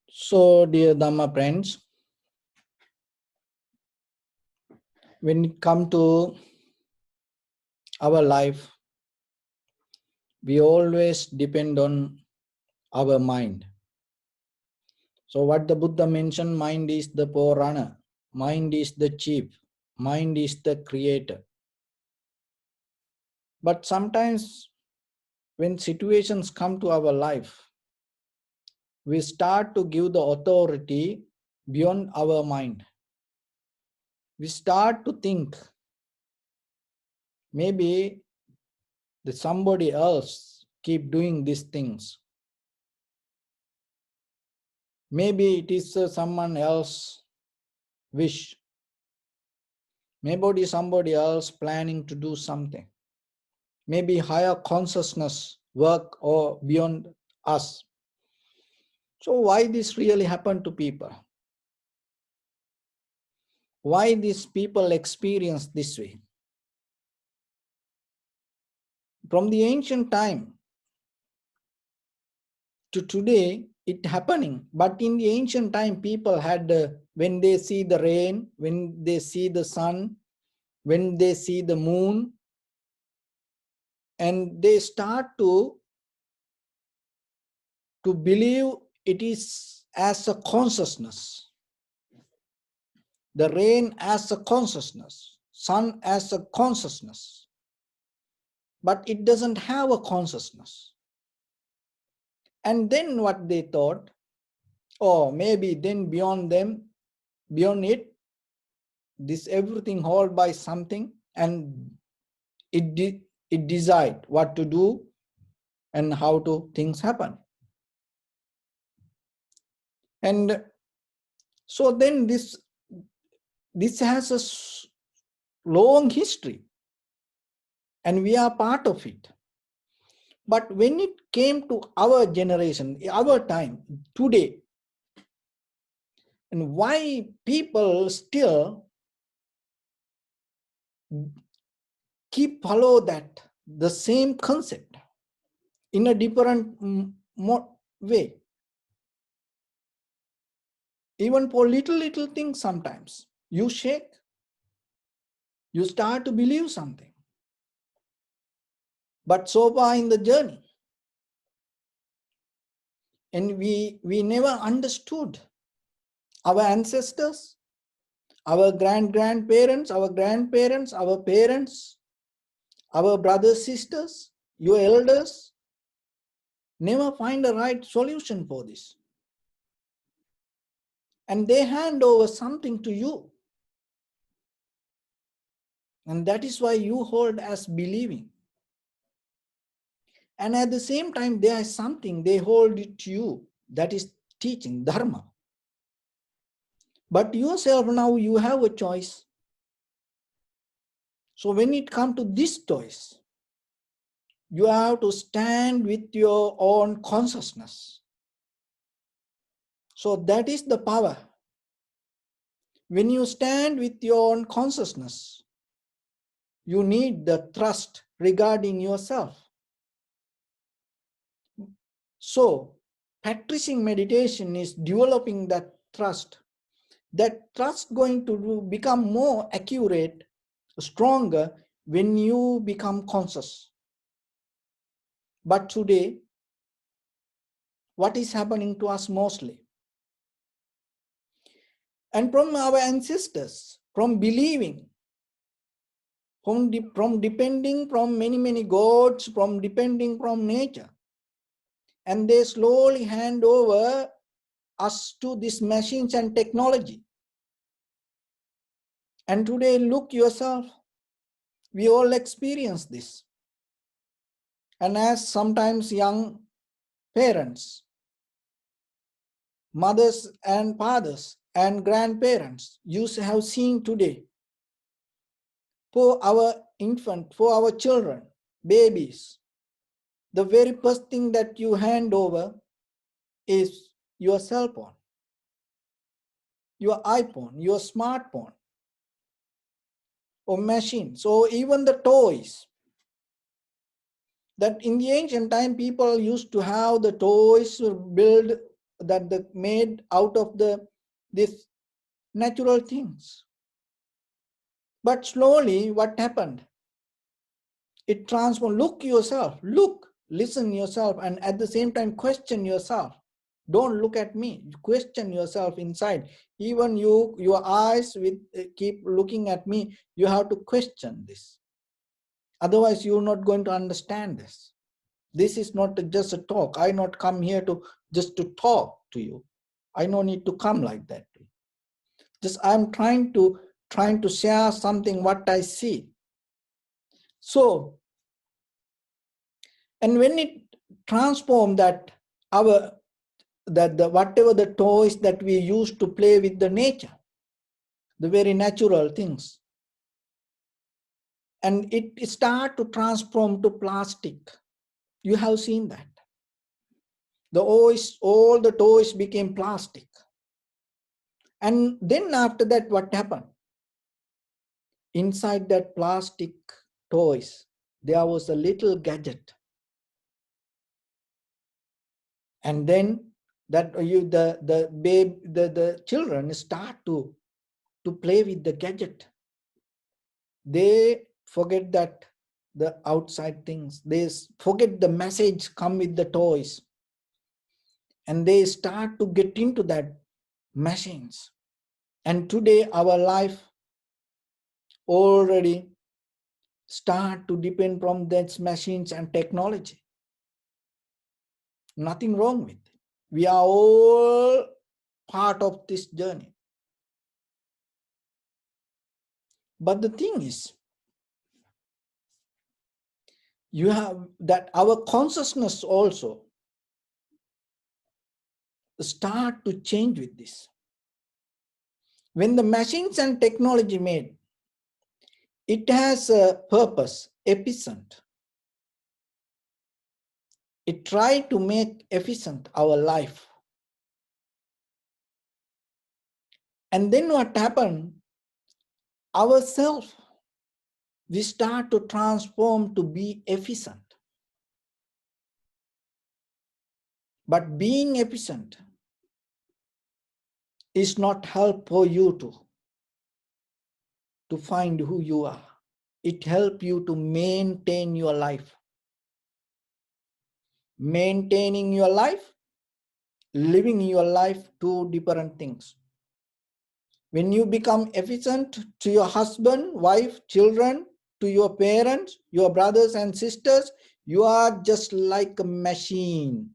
So, dear Dharma friends, when it comes to our life, we always depend on our mind. So, what the Buddha mentioned, mind is the forerunner, mind is the chief, mind is the creator. But sometimes, when situations come to our life, we start to give the authority beyond our mind. We start to think maybe somebody else keep doing these things. Maybe it is someone else wish. Maybe somebody else planning to do something. Maybe higher consciousness work or beyond us. So why this really happened to people? Why these people experience this way? From the ancient time to today, it happening. But in the ancient time, people had, when they see the rain, when they see the sun, when they see the moon, and they start to believe it is as a consciousness. The rain as a consciousness, sun as a consciousness, but it doesn't have a consciousness. And then what they thought, oh, maybe then beyond them, beyond it, this everything held by something, and it decide what to do and how to things happen. And so then this has a long history, and we are part of it. But when it came to our generation, our time, today, and why people still keep follow that, the same concept in a different way, even for little things, sometimes you shake, you start to believe something. But so far in the journey, and we never understood our ancestors, our grandparents, our grandparents, our parents, our brothers, sisters, your elders, never find a right solution for this. And they hand over something to you. And that is why you hold as believing. And at the same time, there is something they hold it to you, that is teaching, Dharma. But yourself now, you have a choice. So when it comes to this choice, you have to stand with your own consciousness. So that is the power. When you stand with your own consciousness, you need the trust regarding yourself. So practicing meditation is developing that trust. That trust going to become more accurate, stronger when you become conscious. But today, what is happening to us mostly? And from our ancestors, from believing, from depending from many gods, from depending from nature, and they slowly hand over us to these machines and technology. And today, look yourself, we all experience this. And as sometimes young parents, mothers and fathers and grandparents, you have seen today, for our infant, for our children, babies, the very first thing that you hand over is your cell phone, your iPhone, your smartphone, or machines, or even the toys. That in the ancient time, people used to have the toys built that the made out of this natural things. But slowly, what happened? It transformed. Look yourself, look, listen yourself, and at the same time question yourself. Don't look at me. Question yourself inside. Even your eyes with keep looking at me. You have to question this. Otherwise, you're not going to understand this. This is not just a talk. I not come here to just to talk to you. I no need to come like that. Just I'm trying to share something what I see. So, and when it transformed that the whatever the toys that we used to play with the nature, the very natural things, and it start to transform to plastic. You have seen that. All the toys became plastic. And then after that, what happened? Inside that plastic toys, there was a little gadget. And then that the children start to play with the gadget. They forget that the outside things. They forget the message come with the toys. And they start to get into that machines. And today our life already start to depend from those machines and technology. Nothing wrong with it. We are all part of this journey. But the thing is, you have that our consciousness also start to change with this. When the machines and technology made, it has a purpose, efficient. It tried to make efficient our life. And then what happened? Ourselves, we start to transform to be efficient. But being efficient is not help for you to find who you are. It helps you to maintain your life. Maintaining your life, living your life, two different things. When you become efficient to your husband, wife, children, to your parents, your brothers and sisters, you are just like a machine.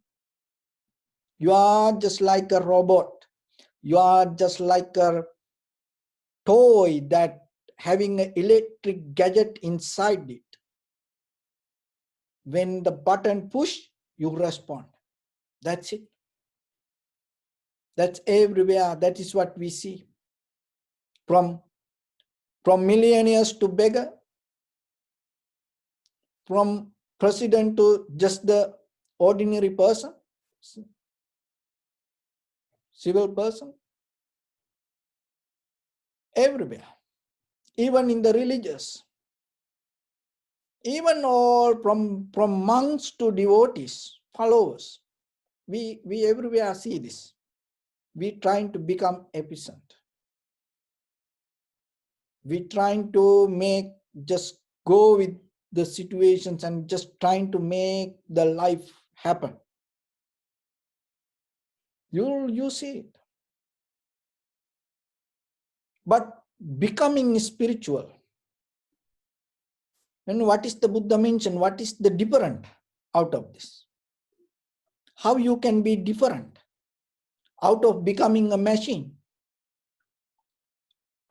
You are just like a robot. You are just like a toy that having an electric gadget inside it. When the button push, you respond. That's it. That's everywhere. That is what we see. From millionaires to beggar, from president to just the ordinary person, civil person, everywhere. Even in the religious, even all from monks to devotees, followers, we everywhere see this. We trying to become efficient. We trying to make just go with the situations and just trying to make the life happen. You see it. But becoming spiritual, and what is the Buddha mentioned? What is the different out of this? How you can be different out of becoming a machine?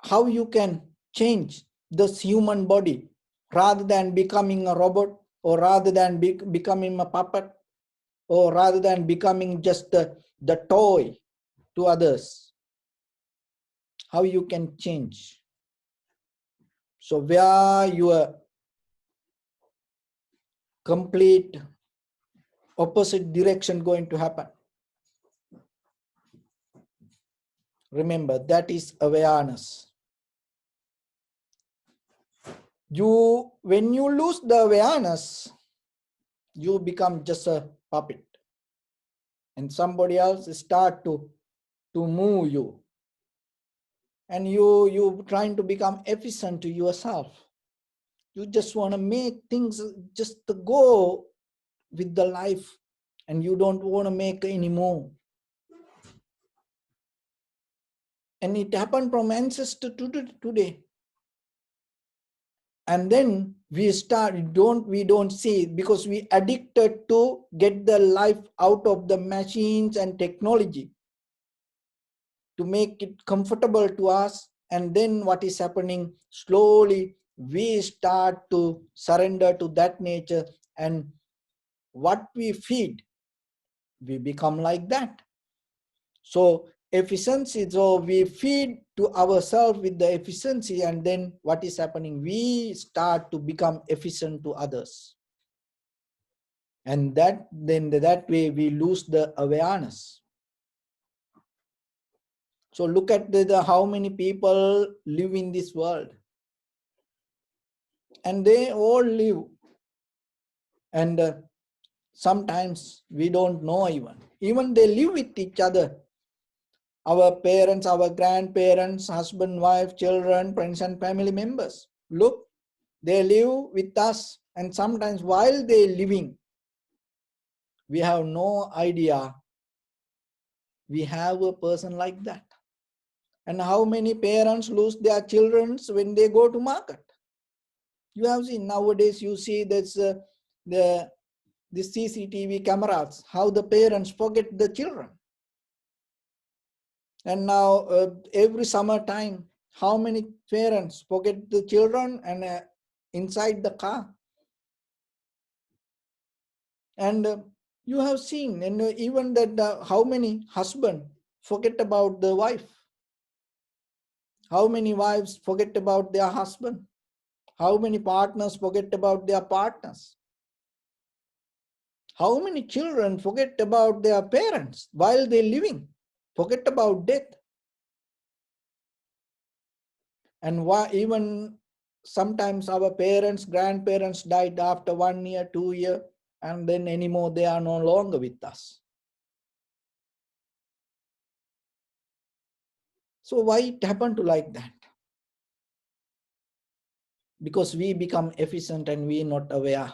How you can change this human body rather than becoming a robot, or rather than becoming a puppet, or rather than becoming just the toy to others? How you can change? So where your complete opposite direction going to happen? Remember, that is awareness. When you lose the awareness, you become just a puppet. and somebody else start to move you, and you trying to become efficient to yourself. You just want to make things just to go with the life, and you don't want to make any more. And it happened from ancestor to today. And then we don't see, because we addicted to get the life out of the machines and technology to make it comfortable to us. And then what is happening, slowly we start to surrender to that nature, and what we feed, we become like that. So efficiency, so we feed to ourselves with the efficiency, and then what is happening, we start to become efficient to others, and that way we lose the awareness. So look at the how many people live in this world, and they all live, and sometimes we don't know, even they live with each other. Our parents, our grandparents, husband, wife, children, friends and family members. Look, they live with us, and sometimes while they living, we have no idea we have a person like that. And how many parents lose their children when they go to market? You have seen nowadays, you see that's the CCTV cameras, how the parents forget the children. And now every summertime, how many parents forget the children and inside the car? And you have seen, and even that how many husband forget about the wife? How many wives forget about their husband? How many partners forget about their partners? How many children forget about their parents while they're living? Forget about death. And why even sometimes our parents, grandparents died after 1 year, 2 year, and then anymore they are no longer with us. So why it happened to like that? Because we become efficient and we not aware.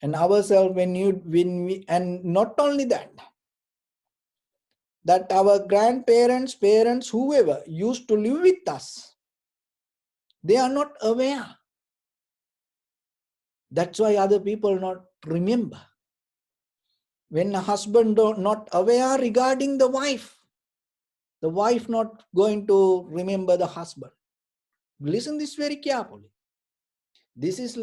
And ourselves, and not only that, that our grandparents, parents, whoever used to live with us, they are not aware. That's why other people not remember. When a husband not aware regarding the wife not going to remember the husband. Listen this very carefully. This is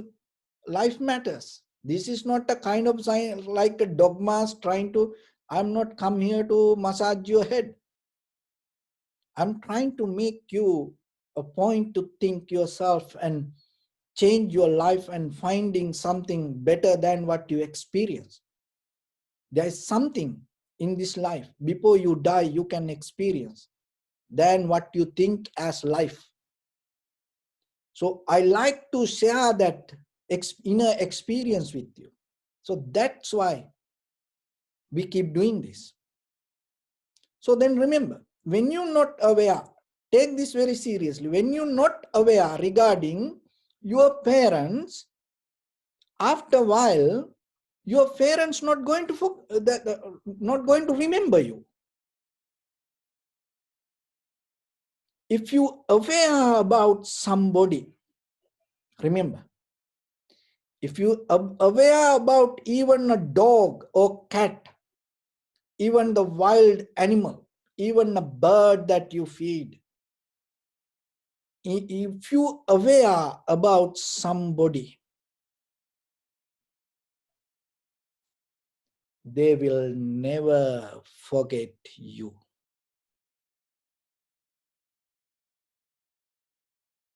life matters. This is not a kind of sign like a dogmas trying to, I'm not come here to massage your head. I'm trying to make you a point to think yourself and change your life and finding something better than what you experience. There is something in this life before you die you can experience than what you think as life. So I like to share that inner experience with you. So that's why we keep doing this. So then remember, when you're not aware, take this very seriously. When you're not aware regarding your parents, after a while, your parents not going to remember you. If you aware about somebody, remember, if you aware about even a dog or cat, even the wild animal, even a bird that you feed, if you aware about somebody, they will never forget you.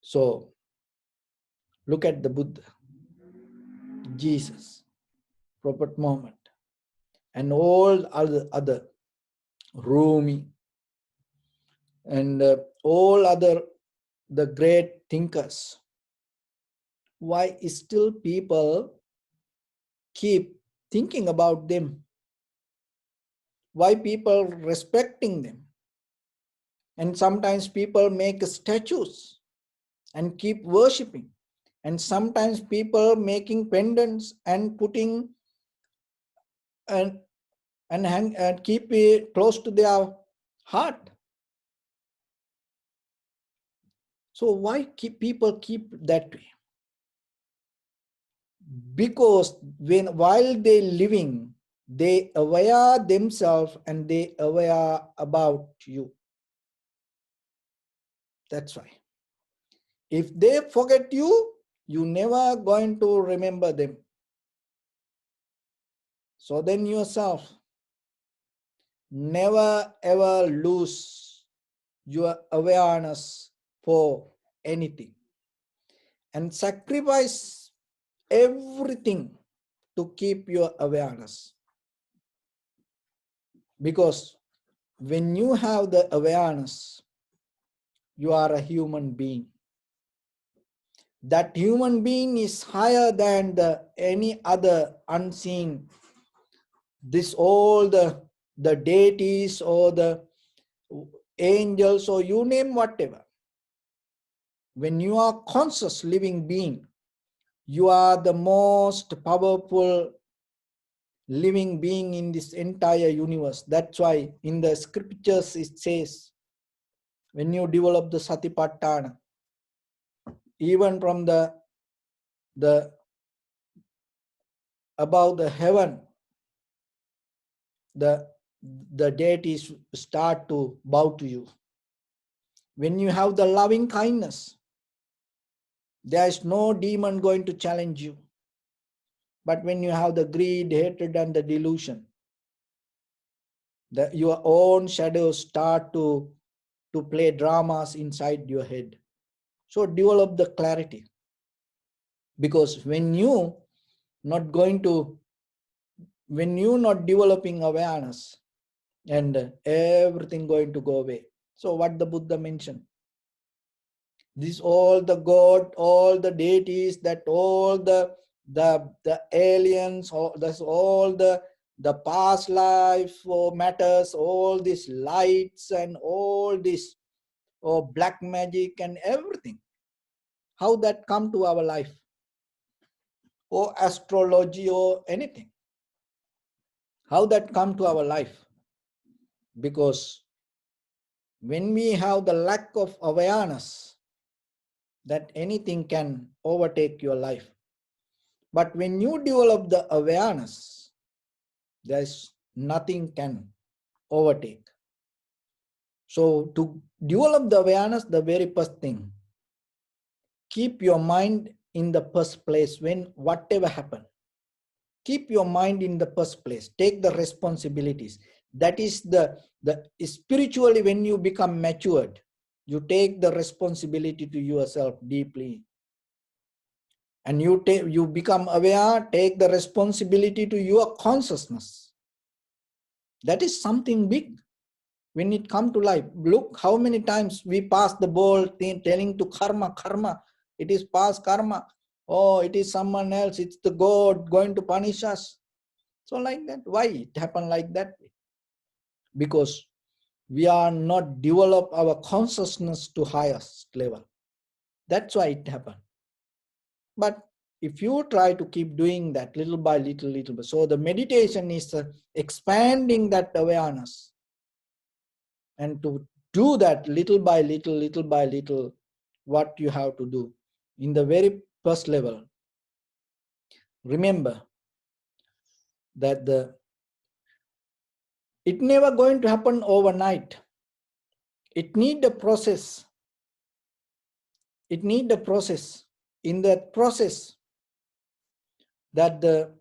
So look at the Buddha, Jesus, Prophet Muhammad, and all other Rumi, and all other the great thinkers. Why still people keep thinking about them? Why people respecting them? And sometimes people make statues and keep worshipping. And sometimes people making pendants and putting and hang and keep it close to their heart. So why people keep that way? Because while they living, they aware themselves and they aware about you. That's why. If they forget you, you never going to remember them. So then yourself, never ever lose your awareness for anything and sacrifice everything to keep your awareness. Because when you have the awareness, you are a human being. That human being is higher than any other unseen. This all the deities or the angels or you name whatever. When you are conscious living being, you are the most powerful living being in this entire universe. That's why in the scriptures it says, when you develop the Satipatthana, even from the above the heaven, the deities start to bow to you. When you have the loving kindness, there is no demon going to challenge you. But when you have the greed, hatred, and the delusion, your own shadows start to play dramas inside your head. So develop the clarity. Because when you not developing awareness, and everything going to go away. So what the Buddha mentioned, this all the God, all the deities, that all the aliens, or that's all the past life or matters, all these lights and all this or black magic and everything, how that come to our life, or astrology or anything, how that come to our life? Because when we have the lack of awareness, that anything can overtake your life. But when you develop the awareness, there's nothing can overtake. So to develop the awareness, the very first thing, keep your mind in the first place. When whatever happen, keep your mind in the first place. Take the responsibilities. That is the spiritually, when you become matured, you take the responsibility to yourself deeply. And you become aware, take the responsibility to your consciousness. That is something big when it comes to life. Look how many times we pass the ball telling to karma, it is past karma. Oh, it is someone else, it's the God going to punish us. So like that, why it happened like that? Because we are not develop our consciousness to highest level. That's why it happened. But if you try to keep doing that little by little bit, so the meditation is expanding that awareness. And to do that little by little, what you have to do in the very first level, remember that it never going to happen overnight. It need a process. It need a process. In that process, that the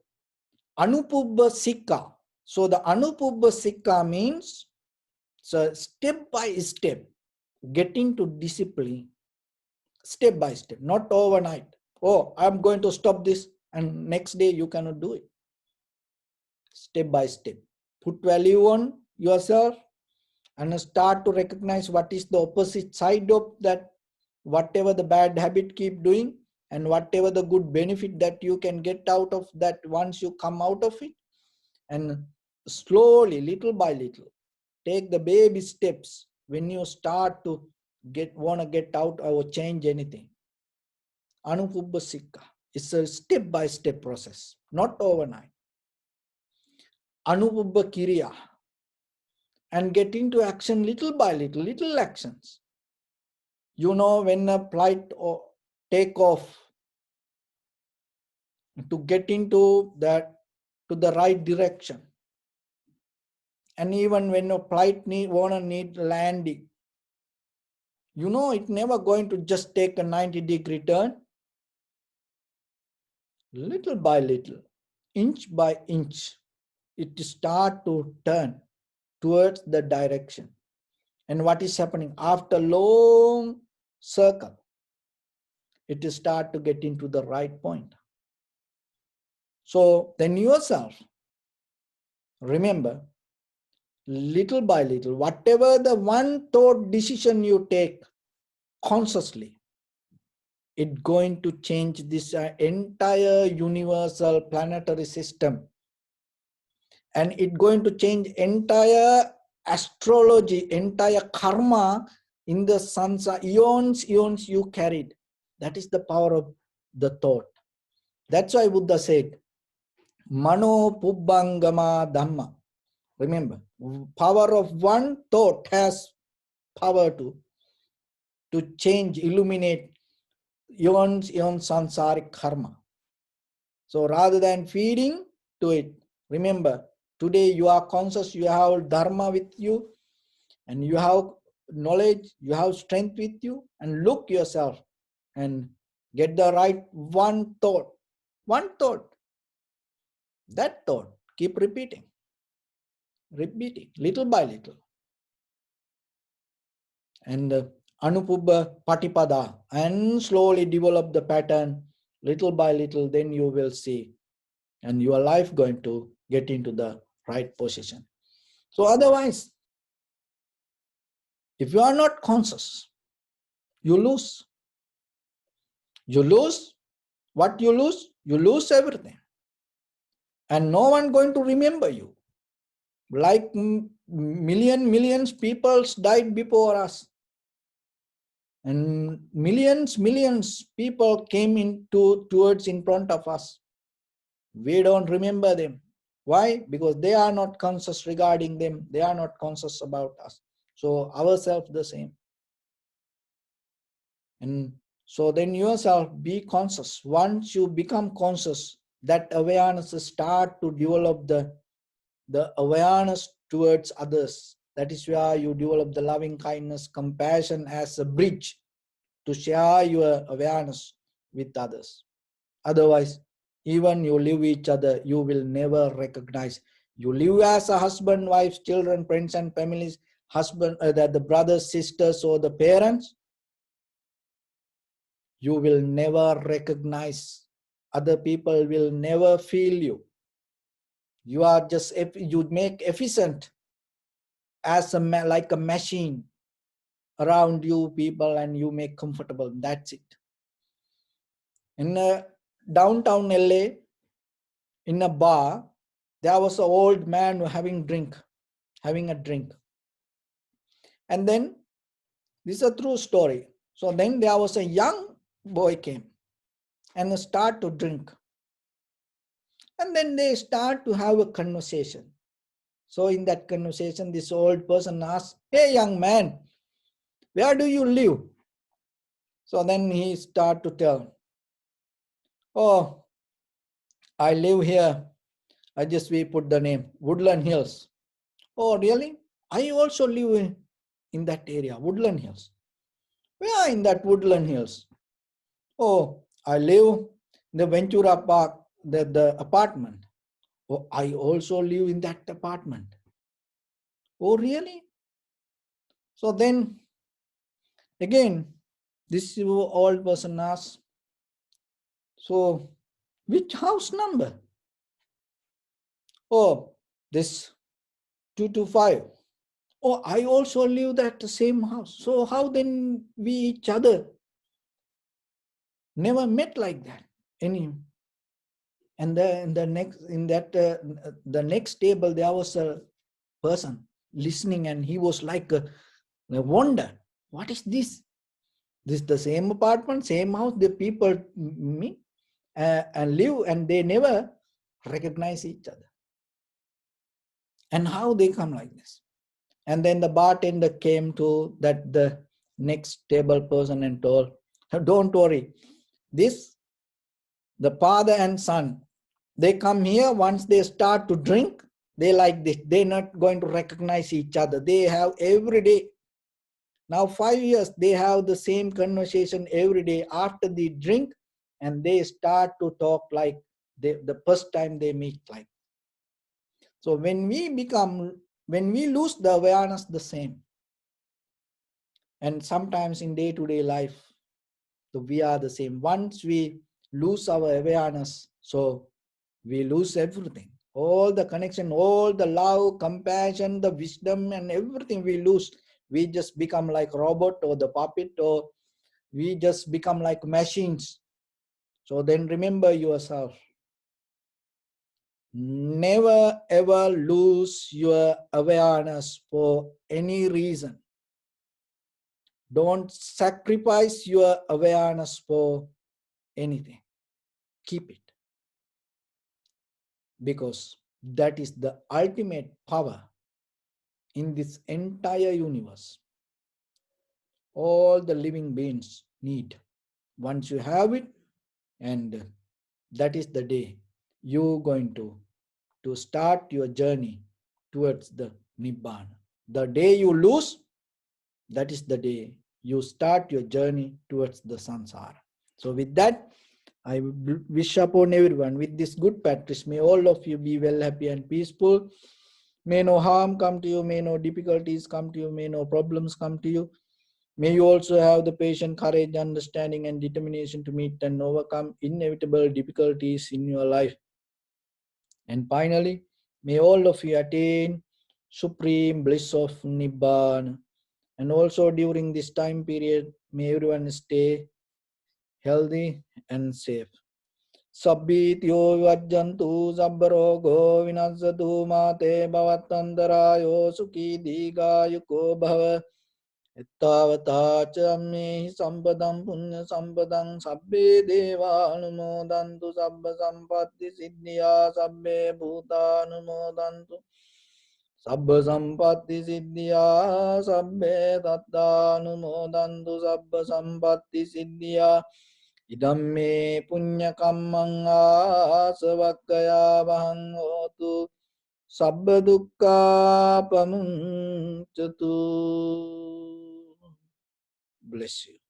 Anupubba Sikha. So the Anupubba Sikha means, so step by step, getting to discipline, step by step, not overnight. Oh, I'm going to stop this, and next day you cannot do it. Step by step. Put value on yourself and start to recognize what is the opposite side of that, whatever the bad habit keep doing, and whatever the good benefit that you can get out of that once you come out of it. And slowly, little by little, take the baby steps when you start to want to get out or change anything. Anupubba Sikha. It's a step-by-step process, not overnight. Anupubba Kiriya. And get into action little by little, little actions. You know, when a flight or take off, to get into that, to the right direction. And even when a flight need landing, you know, it's never going to just take a 90-degree turn. Little by little, inch by inch, it start to turn towards the direction. And what is happening after long circle, it start to get into the right point. So then yourself, remember, little by little, whatever the one thought decision you take consciously, it's going to change this entire universal planetary system. And it's going to change entire astrology, entire karma in the sansa, eons you carried. That is the power of the thought. That's why Buddha said, Mano Pubbangama Dhamma. Remember, power of one thought has power to change, illuminate eons sansaric karma. So rather than feeding to it, remember, today you are conscious, you have Dharma with you, and you have knowledge, you have strength with you, and look yourself and get the right one thought. One thought. That thought, keep repeating, little by little. And Anupubba Patipada, and slowly develop the pattern little by little, then you will see, and your life going to get into the right position. So otherwise, if you are not conscious, you lose. You lose. What you lose? You lose everything. And no one going to remember you. Like millions people died before us. And millions people came towards in front of us. We don't remember them. Why? Because they are not conscious regarding them. They are not conscious about us. So ourselves the same. And so then yourself be conscious. Once you become conscious, that awareness start to develop the awareness towards others. That is where you develop the loving kindness, compassion as a bridge to share your awareness with others. Otherwise, even you live each other, you will never recognize. You live as a husband, wife, children, friends and families, husband, the brothers, sisters, or the parents. You will never recognize. Other people will never feel you. You are just, you make efficient as like a machine around you people, and you make comfortable. That's it. In downtown LA, in a bar, there was an old man having a drink. And then, this is a true story. So then there was a young boy came and start to drink. And then they start to have a conversation. So in that conversation, this old person asks, "Hey young man, where do you live?" So then he start to tell, "Oh, I live here. We put the name, Woodland Hills." "Oh, really? I also live in that area, Woodland Hills." "Where in that Woodland Hills?" "Oh, I live in the Ventura Park, the apartment." "Oh, I also live in that apartment." "Oh, really?" So then, again, this old person asks, "So, which house number?" "Oh, this 225. "Oh, I also live at the same house." "So how then we each other never met like that?" Any. And the next table there was a person listening, and he was like a wonder. What is this? This is the same apartment, same house. The people meet and live, and they never recognize each other. And how they come like this? And then the bartender came to the next table person and told, "Don't worry. This the father and son. They come here once they start to drink. They like this. They're not going to recognize each other. They have every day. Now 5 years they have the same conversation every day after the drink, and they start to talk like the first time they meet like." So when we lose the awareness, the same. And sometimes in day-to-day life, so we are the same. Once we lose our awareness, so we lose everything. All the connection, all the love, compassion, the wisdom, and everything we lose. We just become like robot or the puppet, or we just become like machines. So then remember yourself. Never ever lose your awareness for any reason. Don't sacrifice your awareness for anything. Keep it. Because that is the ultimate power in this entire universe. All the living beings need. Once you have it, and that is the day you're going to start your journey towards the Nibbana. The day you lose, that is the day you start your journey towards the samsara. So with that, I wish upon everyone with this good practice, may all of you be well, happy and peaceful. May no harm come to you, may no difficulties come to you, may no problems come to you. May you also have the patience, courage, understanding and determination to meet and overcome inevitable difficulties in your life. And finally, may all of you attain supreme bliss of Nibbana. And also during this time period, may everyone stay healthy and safe. Sabbityo vajjantu sabbarogo vinasatu mate bhavatandarayo sukhi digayuko bhava. Ittavata chammehi sampadam punya sampadam sabbe deva anumodantu sabba sampatti siddhya sabbe bhuta anumodantu sabba sampatti siddhya sabbe tatta anumodantu sabba sampatti siddhya idamme punya kammang asavakkaya vahang hotu sabba dukkha pamuncatu. Bless you.